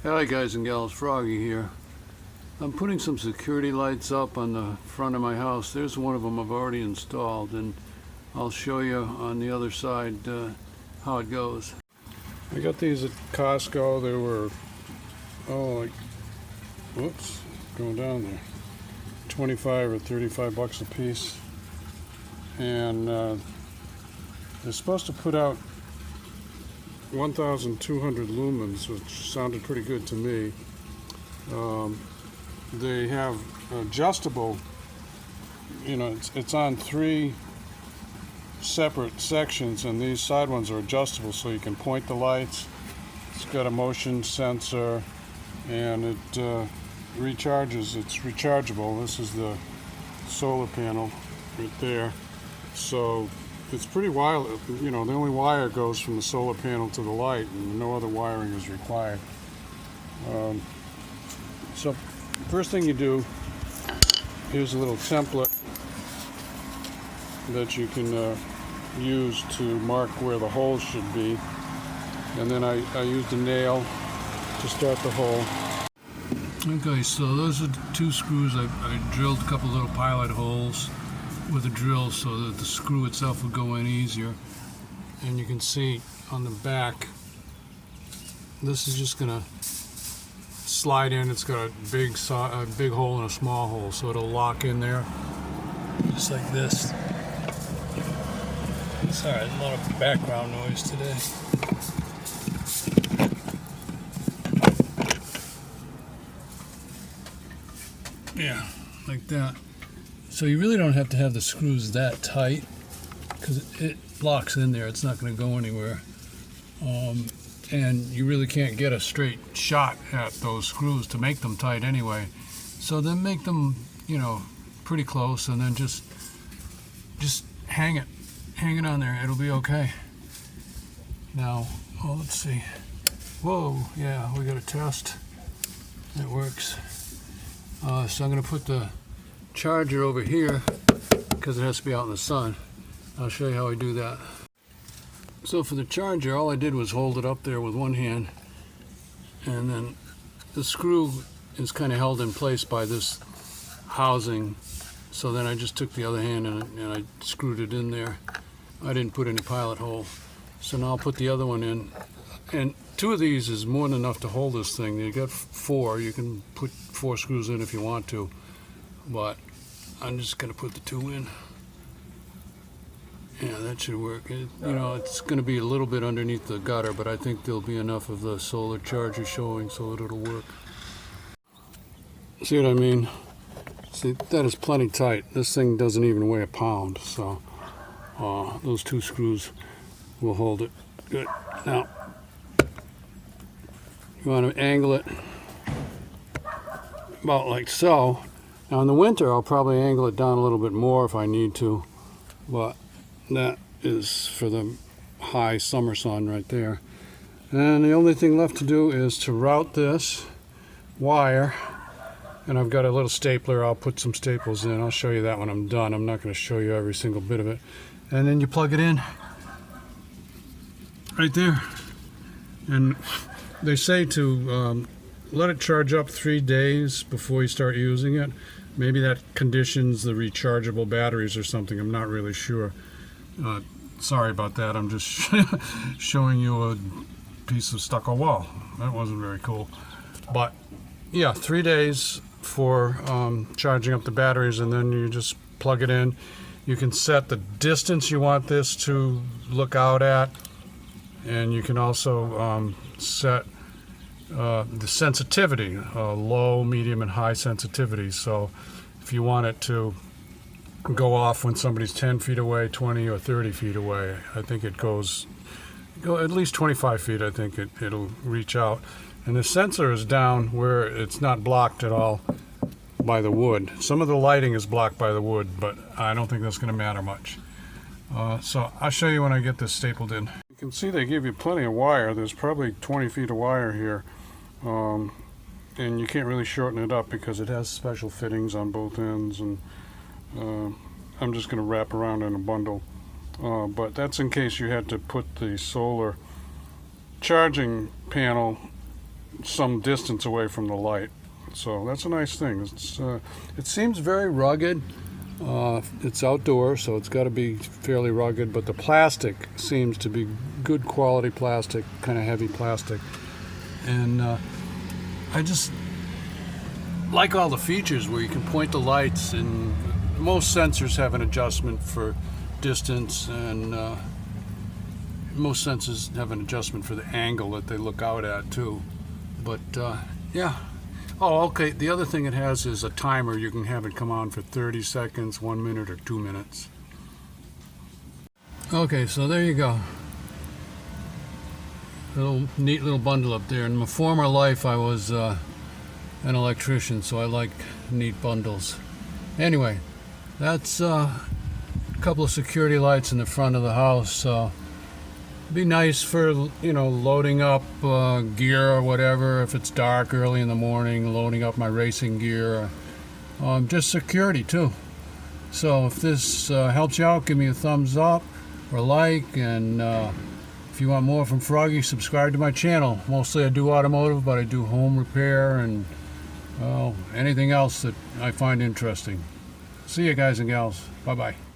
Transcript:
Hi guys and gals, Froggy here. I'm putting some security lights up on the front of my house. There's one of them I've already installed, and I'll show you on the other side how it goes. I got these at Costco. They were, whoops, going down there, 25 or 35 bucks a piece. And they're supposed to put out 1,200 lumens, which sounded pretty good to me. They have adjustable, it's on 3 separate sections, and these side ones are adjustable so you can point the lights. It's got a motion sensor, and it recharges. It's rechargeable. This is the solar panel right there. So it's pretty wild. The only wire goes from the solar panel to the light, and no other wiring is required. So first thing you do, here's a little template that you can use to mark where the holes should be. And then I used a nail to start the hole. Okay, so those are the 2 screws. I drilled a couple little pilot holes with a drill so that the screw itself would go in easier. And you can see on the back, this is just gonna slide in. It's got a big hole and a small hole, so it'll lock in there just like this. Sorry, a lot of background noise today. Yeah, like that. So you really don't have to have the screws that tight, because it locks in there. It's not going to go anywhere. And you really can't get a straight shot at those screws to make them tight anyway. So then make them, pretty close, and then just hang it on there. It'll be okay. Now, let's see. Whoa, yeah, we got a test. It works. So I'm going to put the charger over here because it has to be out in the sun. I'll show you how I do that. So for the charger, all I did was hold it up there with one hand, and then the screw is kind of held in place by this housing. So then I just took the other hand and I screwed it in there. I didn't put any pilot hole. So now I'll put the other one in. And 2 of these is more than enough to hold this thing. You got 4. You can put 4 screws in if you want to, but I'm just going to put the 2 in. Yeah, that should work. It's going to be a little bit underneath the gutter, but I think there'll be enough of the solar charger showing so that it'll work. See what I mean? See, that is plenty tight. This thing doesn't even weigh a pound, so those 2 screws will hold it. Good. Now, you want to angle it about like so. Now in the winter, I'll probably angle it down a little bit more if I need to, but that is for the high summer sun right there. And the only thing left to do is to route this wire, and I've got a little stapler. I'll put some staples in. I'll show you that when I'm done. I'm not going to show you every single bit of it. And then you plug it in right there. And they say to let it charge up 3 days before you start using it. Maybe that conditions the rechargeable batteries or something. I'm not really sure. Sorry about that. I'm just showing you a piece of stucco wall. That wasn't very cool. But yeah, 3 days for charging up the batteries, and then you just plug it in. You can set the distance you want this to look out at, and you can also set the sensitivity, low, medium, and high sensitivity. So if you want it to go off when somebody's 10 feet away, 20 or 30 feet away, I think it go at least 25 feet. I think it'll reach out. And the sensor is down where it's not blocked at all by the wood. Some of the lighting is blocked by the wood, but I don't think that's going to matter much. So I'll show you when I get this stapled in. You can see they give you plenty of wire. There's probably 20 feet of wire here. And you can't really shorten it up because it has special fittings on both ends, and I'm just going to wrap around in a bundle. But that's in case you had to put the solar charging panel some distance away from the light. So that's a nice thing. It seems very rugged. It's outdoor, so it's got to be fairly rugged, but the plastic seems to be good quality plastic, kind of heavy plastic. And I just like all the features where you can point the lights, and most sensors have an adjustment for distance, and most sensors have an adjustment for the angle that they look out at too. But yeah. Oh, okay. The other thing it has is a timer. You can have it come on for 30 seconds, 1 minute, or 2 minutes. Okay, so there you go. Neat little bundle up there. In my former life, I was an electrician, so I like neat bundles. Anyway, that's a couple of security lights in the front of the house. So be nice for, loading up gear or whatever. If it's dark early in the morning, loading up my racing gear. Just security too. So if this helps you out, give me a thumbs up or like, and if you want more from Froggy, subscribe to my channel. Mostly I do automotive, but I do home repair and anything else that I find interesting. See you guys and gals. Bye bye.